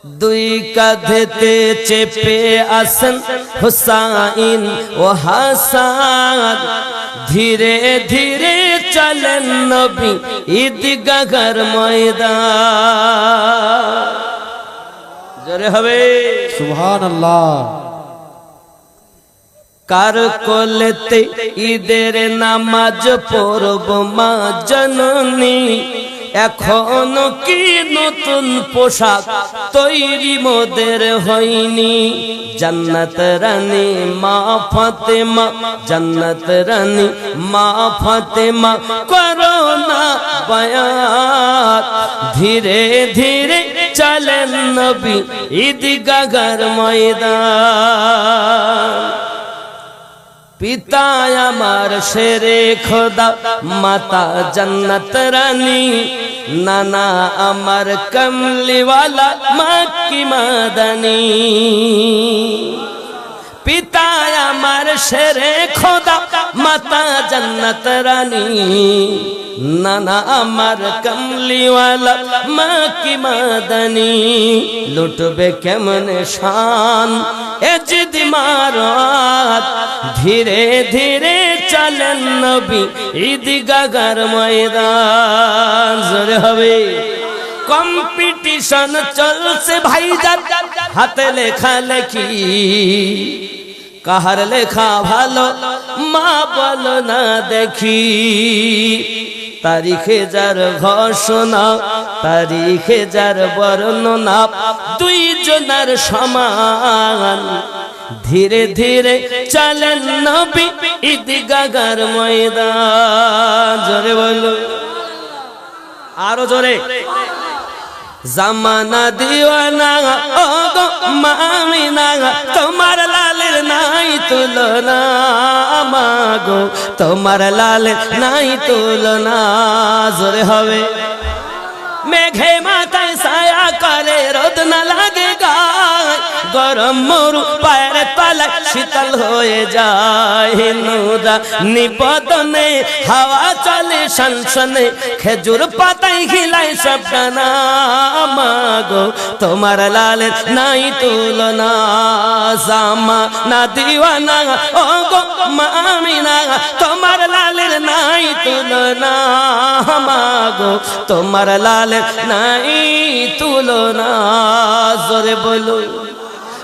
দুই কাঁধেতে চেপে আসেন হুসাইন ও হাসান, ধীরে ধীরে চলেন নবী ঈদগাহর ময়দান। জোরে হবে সুবহানাল্লাহ। কার কোলেতে ঈদের নামাজ পড়ব মা জননী, এখনো কি নতুন পোশাক তৈরি মোদের হয়নি। জান্নাত রানী মা ফাতেমা, জান্নাত রানী মা ফাতেমা করো না বায়াত, ধীরে ধীরে চলেন নবী ঈদগাহর ময়দান। পিতা আমার শেরে খোদা, মাতা জান্নাত রানী, নানা আমার কমলিওয়ালা মক্কি মাদানী। পিতা আমার শেরে খোদা, মাতা জান্নাত রানী, নানা আমার কমলিওয়ালা মক্কি মাদানী। লুটবে কেমনে শান এ জিদ মারাত, ধীরে ধীরে চলেন নবী ঈদগাহর ময়দান। জোরে হবে। কম্পিটিশন চলছে ভাইজান, হাতে লেখা লেখি, কাহার লেখা ভালো মা বলো না দেখি। তারিখে যার ঘোষণা, তারিখে যার বর্ণনা, দুইজনের সমান, ধীরে ধীরে চলেন নবী ঈদগাহর ময়দান। জোরে বলো, আরো জোরে। জামানা দিওয়ানা ও গো মামিনা, তোমার লালের নাই তুলনা, মাগো তোমার লালের নাই তুলনা। জোরে হবে। মেঘে মাথায় ছায়া করে, রোদ না লাগে গায়, গরম মরু পায়ের তলায় শীতল হয়ে যায়। নুরা নিবদনে হাওয়া চলে সনসনে, খেজুর পাতায় খিলায় সব ডানা, মাগো তোমার লালের নাই তুলনা। জামা না দিওয়ানা ও গো মামিনা, তোমার লালের নাই তুলনা, মাগো তোমার লালের নাই তুলনা। জোরে বলো।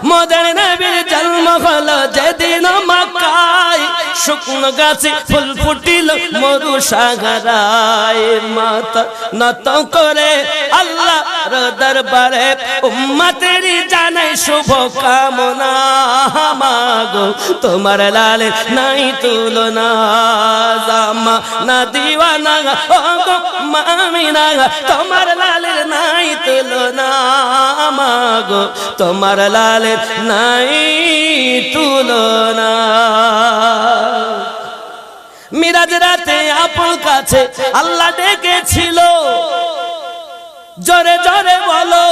মোদের নবীর জন্ম হলো যেদিন মক্কায়, শুকনো গাছে ফুল ফুটিল মরু সাগরায়। মাথা নত করে আল্লাহর দরবারে উম্মতের জানাই শুভ কামনা, মাগো তোমার লালের নাই তুলনা। জামা না দিওয়ানা ও গো মামিনা, তোমার লালের নাই তুলনা, মাগো তোমার লালের নাই তুলনা। মিরাজ রাতে আপন কাছে আল্লাহ ডেকেছিল, জোরে জোরে বলো।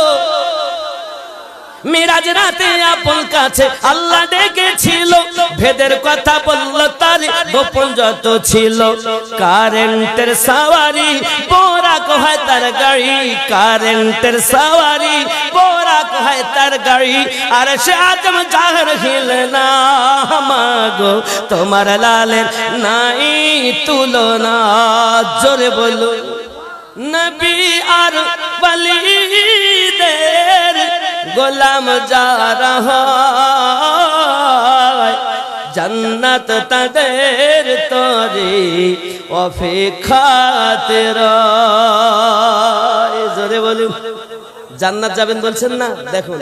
মিরাজ রাতে আপন কাছে আল্লাহ ডেকেছিল, ভেদের কথা বলল তার গোপন যত ছিল। কারেন্টের সাওয়ারি বোরাক হয় তার গাড়ি, কারেন্টের সাওয়ারি বোরাক হয় তার গাড়ি, আর সে আজম জাহর হিলে না, মাগো তোমার লালের নাই তুলনা। জোরে বলো। নবী আর ওয়ালিদের গোলাম যারা হয়, জান্নাত তাদের তরে অপেক্ষাতে রয়। জোরে বলুন। জান্নাত যাবেন বলছেন না, দেখুন।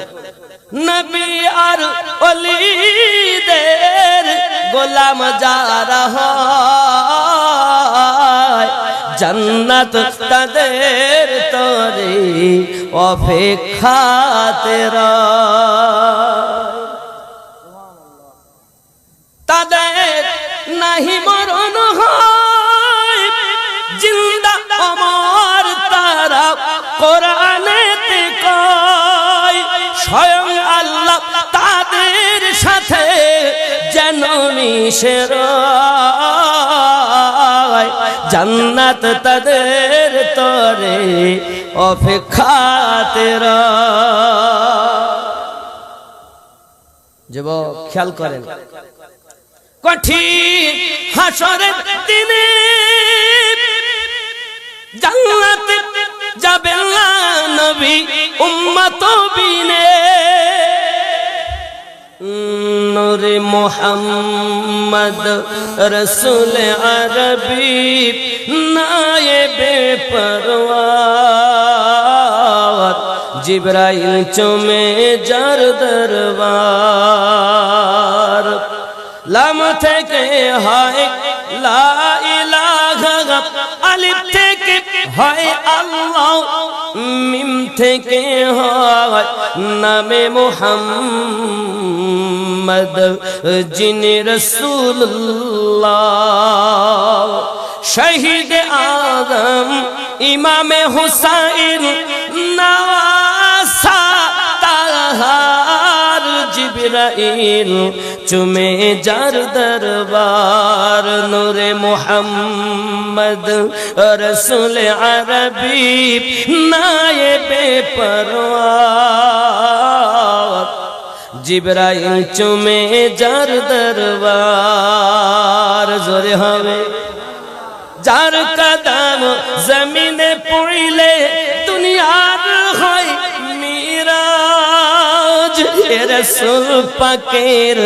নবী আর ওলিদের গোলাম যারা হয়, জান্নাত তাদের তরে অপেক্ষাতে রয়। তাদের নাহি মরণ হয়, জিন্দা অমর তারা কোরআনেতে কয়। স্বয়ং আল্লাহ তাদের সাথে যেন মিশে রয়, জান্নাত তাদের তরে অপেক্ষাতে রয়। যুবক খেয়াল করেন, কঠিন হাসরের দিনে জান্নাতে যাবেন না নবী উম্মত বিনে। নূরে মুহাম্মদ রসুল আরবি নায়েবে পরওয়ার, জিবরাইল চুমে যার দরবার। লাম থেকে হয় লা ইলাহা, আলিফ থেকে হয় আল্লাহ, মিম থেকে হয় নামে মুহাম্মদ যিনি রাসূলুল্লাহ। শহীদ আদম ইমামে হুসাইন নওয়াসা তাহার, জিবরাইল চুমে যার দরবার। নূরে মুহাম্মদ রসুল আরবি নায়েবে পরওয়ার, জিবরাইল চুমে যার দরবার। জোরে হবে। যার কদম জমিনে পড়িলে দুনিয়ার হয় মিরাজ, রাসূল পাকের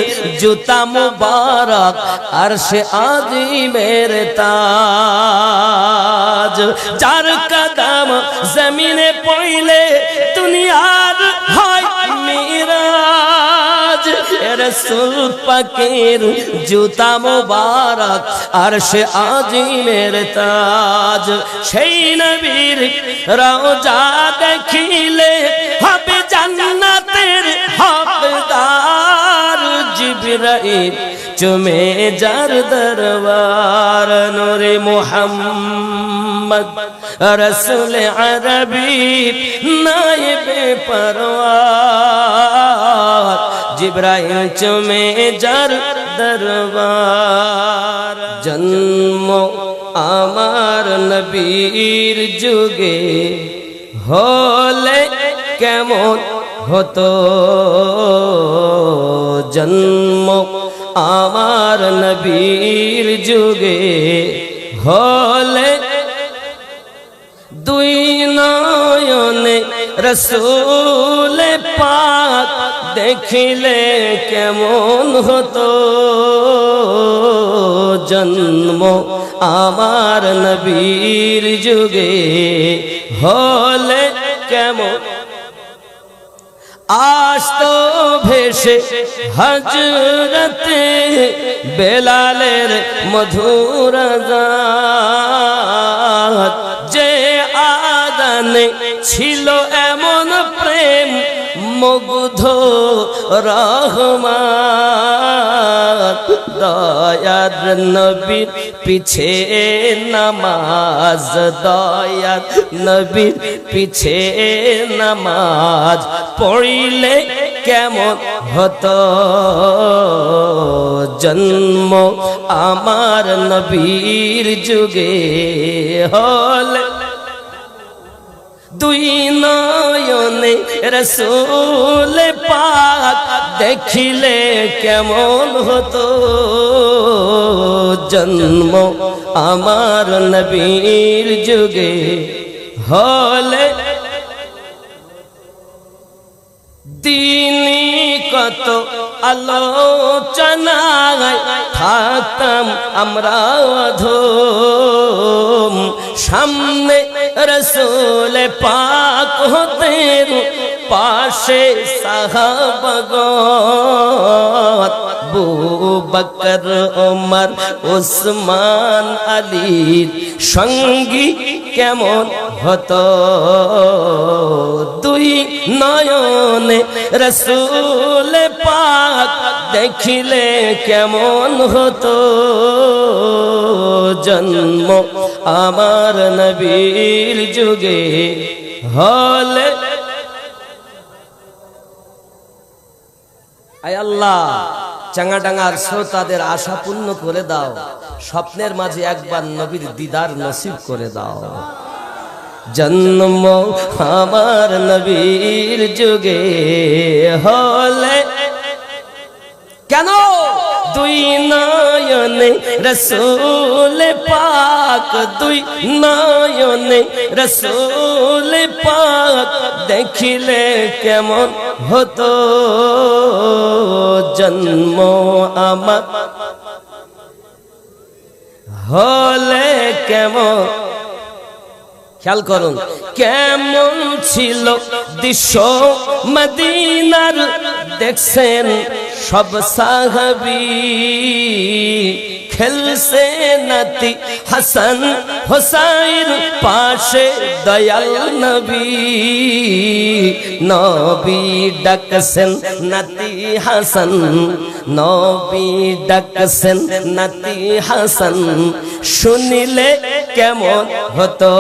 জুতা মুবারক আরশে আযীমের তাজ। যার কদম জমিনে পড়িলে দুনিয়ার হয় মিরাজ, রাসূল পাকের জুতা মুবারক আরশে আযীমের তাজ। সেই নবীর রওজা দেখিলে হবে জান্নাতের হকদার, জিবরাইল চুমে যার দরবার। নূরে মুহাম্মদ রসুল আরবি নায়েবে পরওয়ার, জিবরাইল চুমে যার দরবার। জন্ম আমার নবীর যুগে হলে কেমন হতো, জন্ম আমার নবীর যুগে হলে দুই নয়নে রসূল পাক দেখিলে কেমন হতো, জন্ম আমার নবীর যুগে হলে কেমন। আসতো ভেসে হযরতে বেলালের মধুর আযান, যে আদানে ছিল এমন প্রেম মুগ্ধ রহমান। দয়ার নবীর পিছে নামাজ, দয়ার নবীর পিছে নামাজ পড়িলে কেমন হতো, জন্ম আমার নবীর যুগে হলে দুই নয়নে রসূল পাক দেখিলে কেমন হতো, জন্ম আমার নবীর যুগে হলে। দিনী কত আলোচনায় থাকতাম আমরা অধম, সামনে রসূল পাক হতেন পাশে সাহাবাগণ, আবু বকর ওমর ওসমান আলীর সঙ্গী কেমন হতো, দুই নয়নে রসূল পাক দেখিলে কেমন হতো, জন্ম আমার নবীর যুগে হলে। আয় আল্লাহ, চাঙ্গাডাঙ্গার শ্রোতাদের আশা পূর্ণ করে দাও, স্বপ্নের মাঝে একবার নবীর দিদার নসিব করে দাও। জন্ম আমার নবীর যুগে হলে কেন? দুই নয়নে রসূল পাক, দুই নয়নে রসূল পাক দেখিলে কেমন হতো জন্ম আমার, হলে কেমন, খেয়াল করুন কেমন ছিল দৃশ্য মদিনার, দেখছেন সব সাহাবী খেলছে নাতি হাসান হোসাইন পাশে দয়াল নবী, নবী ডাকছেন নাতি হাসান, নবী ডাকছেন নাতি হাসান, শুনিলে কেমন হতো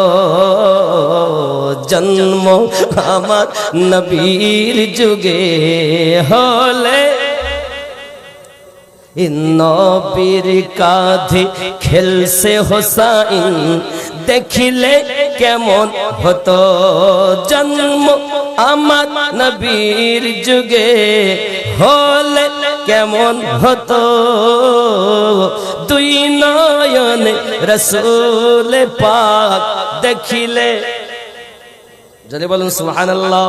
জন্ম আমার নবীর যুগে, হলে নবীর কাঁধে খেলছে হোসাইন, দেখিলে কেমন হতো জন্ম আমার নবীর যুগে, হলে কেমন হতো দুই নয়নে রসূল পাক দেখিলে। যদি বলুন সুবহানাল্লাহ।